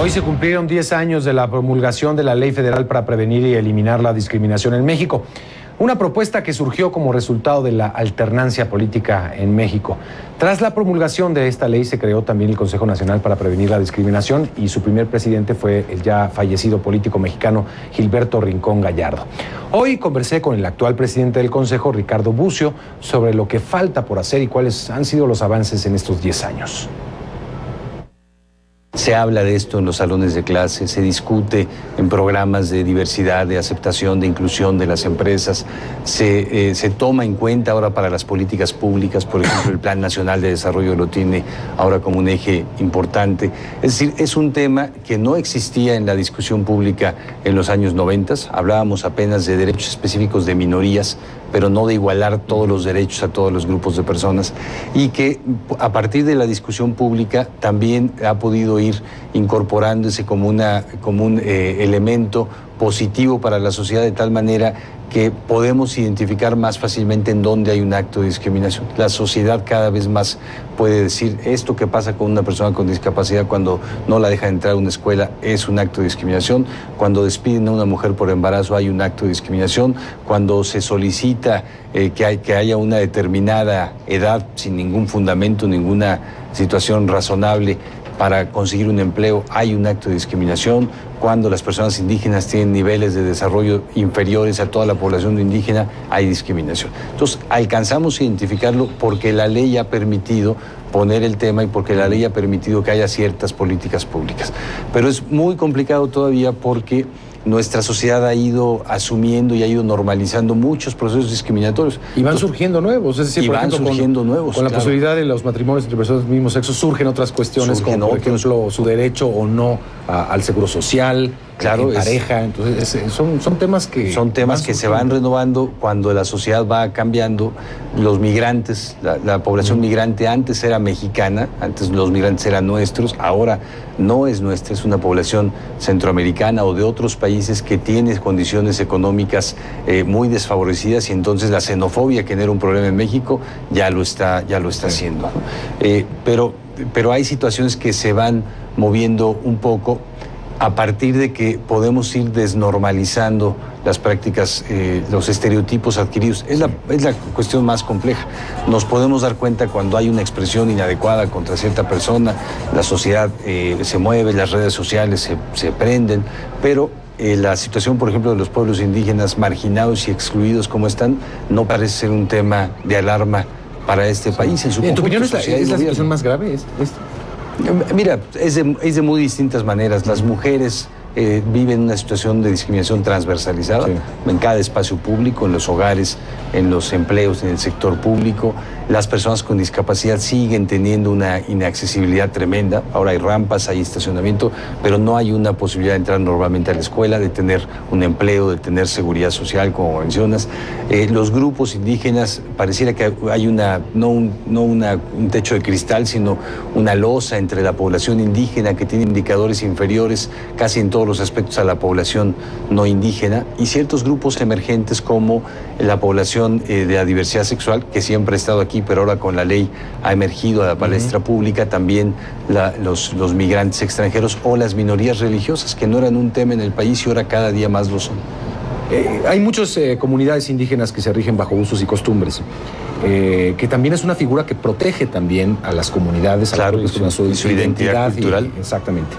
Hoy se cumplieron 10 años de la promulgación de la Ley Federal para prevenir y eliminar la discriminación en México. Una propuesta que surgió como resultado de la alternancia política en México. Tras la promulgación de esta ley se creó también el Consejo Nacional para Prevenir la Discriminación y su primer presidente fue el ya fallecido político mexicano Gilberto Rincón Gallardo. Hoy conversé con el actual presidente del Consejo, Ricardo Bucio, sobre lo que falta por hacer y cuáles han sido los avances en estos 10 años. Se habla de esto en los salones de clase, se discute en programas de diversidad, de aceptación, de inclusión de las empresas, se toma en cuenta ahora para las políticas públicas, por ejemplo, el Plan Nacional de Desarrollo lo tiene ahora como un eje importante. Es decir, es un tema que no existía en la discusión pública en los años 90, hablábamos apenas de derechos específicos de minorías, pero no de igualar todos los derechos a todos los grupos de personas, y que a partir de la discusión pública también ha podido ir incorporándose como un elemento positivo para la sociedad, de tal manera que podemos identificar más fácilmente en dónde hay un acto de discriminación. La sociedad cada vez más puede decir esto que pasa con una persona con discapacidad cuando no la dejan entrar a una escuela es un acto de discriminación, cuando despiden a una mujer por embarazo hay un acto de discriminación, cuando se solicita que haya una determinada edad sin ningún fundamento, ninguna situación razonable para conseguir un empleo, hay un acto de discriminación. Cuando las personas indígenas tienen niveles de desarrollo inferiores a toda la población indígena, hay discriminación. Entonces, alcanzamos a identificarlo porque la ley ha permitido poner el tema y porque la ley ha permitido que haya ciertas políticas públicas. Pero es muy complicado todavía porque nuestra sociedad ha ido asumiendo y ha ido normalizando muchos procesos discriminatorios. Y van surgiendo nuevos, es decir, por ejemplo, con la posibilidad de los matrimonios entre personas del mismo sexo surgen otras cuestiones, como por ejemplo su derecho o no al seguro social, pareja. Entonces son temas que... Son temas que se van renovando cuando la sociedad va cambiando. Los migrantes, la población migrante antes era mexicana, antes los migrantes eran nuestros, ahora no es nuestra, es una población centroamericana o de otros países que tiene condiciones económicas muy desfavorecidas, y entonces la xenofobia, que no era un problema en México, ya lo está haciendo. Pero hay situaciones que se van moviendo un poco a partir de que podemos ir desnormalizando las prácticas, los estereotipos adquiridos. Es la cuestión más compleja. Nos podemos dar cuenta cuando hay una expresión inadecuada contra cierta persona, la sociedad se mueve, las redes sociales se prenden, pero la situación, por ejemplo, de los pueblos indígenas marginados y excluidos como están, no parece ser un tema de alarma para este país. ¿En tu opinión es la situación más grave? Mira, es de muy distintas maneras. Las mujeres viven una situación de discriminación transversalizada en cada espacio público, en los hogares, en los empleos, en el sector público. Las personas con discapacidad siguen teniendo una inaccesibilidad tremenda. Ahora hay rampas, hay estacionamiento, pero no hay una posibilidad de entrar normalmente a la escuela, de tener un empleo, de tener seguridad social, como mencionas. Los grupos indígenas, pareciera que hay no un techo de cristal, sino una losa entre la población indígena, que tiene indicadores inferiores casi en todos los aspectos a la población no indígena, y ciertos grupos emergentes como la población de la diversidad sexual, que siempre ha estado aquí, pero ahora con la ley ha emergido a la palestra pública, también los migrantes extranjeros o las minorías religiosas, que no eran un tema en el país y ahora cada día más lo son. Hay muchas comunidades indígenas que se rigen bajo usos y costumbres, que también es una figura que protege también a las comunidades, claro, a su identidad cultural. Exactamente.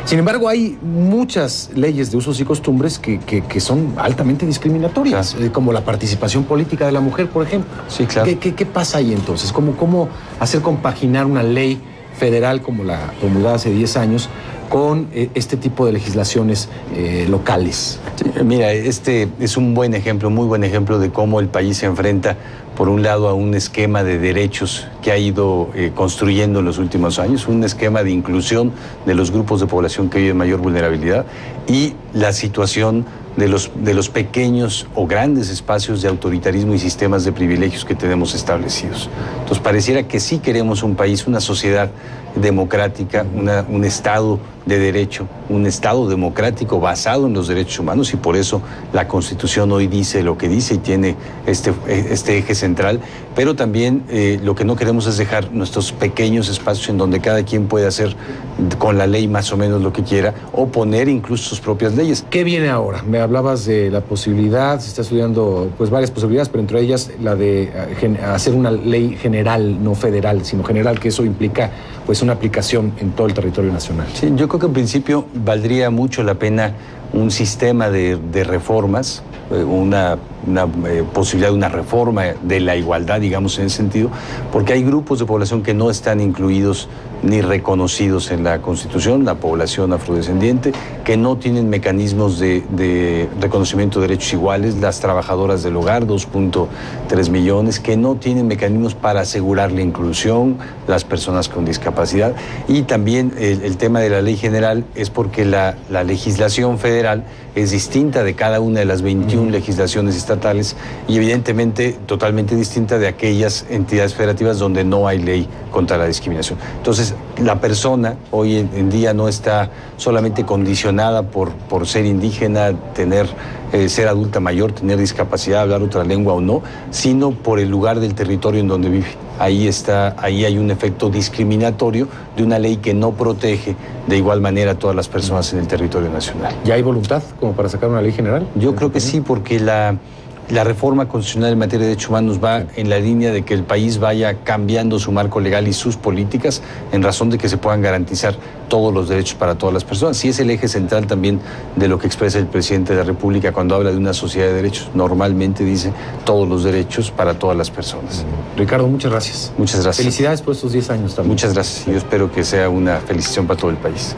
Sin embargo, hay muchas leyes de usos y costumbres que son altamente discriminatorias, como la participación política de la mujer, por ejemplo. Sí, claro. ¿Qué pasa ahí entonces? ¿Cómo hacer compaginar una ley federal como la promulgada hace 10 años con este tipo de legislaciones locales? Sí, mira, este es un buen ejemplo, muy buen ejemplo de cómo el país se enfrenta, por un lado, a un esquema de derechos que ha ido construyendo en los últimos años, un esquema de inclusión de los grupos de población que viven mayor vulnerabilidad, y la situación de los pequeños o grandes espacios de autoritarismo y sistemas de privilegios que tenemos establecidos. Entonces, pareciera que sí queremos un país, una sociedad democrática, un Estado de derecho, un Estado democrático basado en los derechos humanos, y por eso la Constitución hoy dice lo que dice y tiene este eje central, pero también lo que no queremos es dejar nuestros pequeños espacios en donde cada quien puede hacer con la ley más o menos lo que quiera, o poner incluso sus propias leyes. ¿Qué viene ahora? Me hablabas de la posibilidad, se está estudiando pues varias posibilidades, pero entre ellas la de hacer una ley general, no federal, sino general, que eso implica pues una aplicación en todo el territorio nacional. Sí, yo creo que en principio valdría mucho la pena un sistema de reformas, una posibilidad de una reforma de la igualdad, digamos, en ese sentido, porque hay grupos de población que no están incluidos ni reconocidos en la Constitución, la población afrodescendiente, que no tienen mecanismos de reconocimiento de derechos iguales, las trabajadoras del hogar, 2.3 millones, que no tienen mecanismos para asegurar la inclusión, las personas con discapacidad, y también el tema de la ley general es porque la legislación federal es distinta de cada una de las 21 legislaciones estatales y evidentemente totalmente distinta de aquellas entidades federativas donde no hay ley contra la discriminación. Entonces, la persona hoy en día no está solamente condicionada por ser indígena, ser adulta mayor, tener discapacidad, hablar otra lengua o no, sino por el lugar del territorio en donde vive. Ahí hay un efecto discriminatorio de una ley que no protege de igual manera a todas las personas en el territorio nacional. ¿Ya hay voluntad como para sacar una ley general? Yo creo que sí, porque la reforma constitucional en materia de derechos humanos va en la línea de que el país vaya cambiando su marco legal y sus políticas en razón de que se puedan garantizar todos los derechos para todas las personas. Y es el eje central también de lo que expresa el presidente de la República cuando habla de una sociedad de derechos. Normalmente dice todos los derechos para todas las personas. Ricardo, muchas gracias. Muchas gracias. Felicidades por estos 10 años también. Muchas gracias. Yo espero que sea una felicitación para todo el país.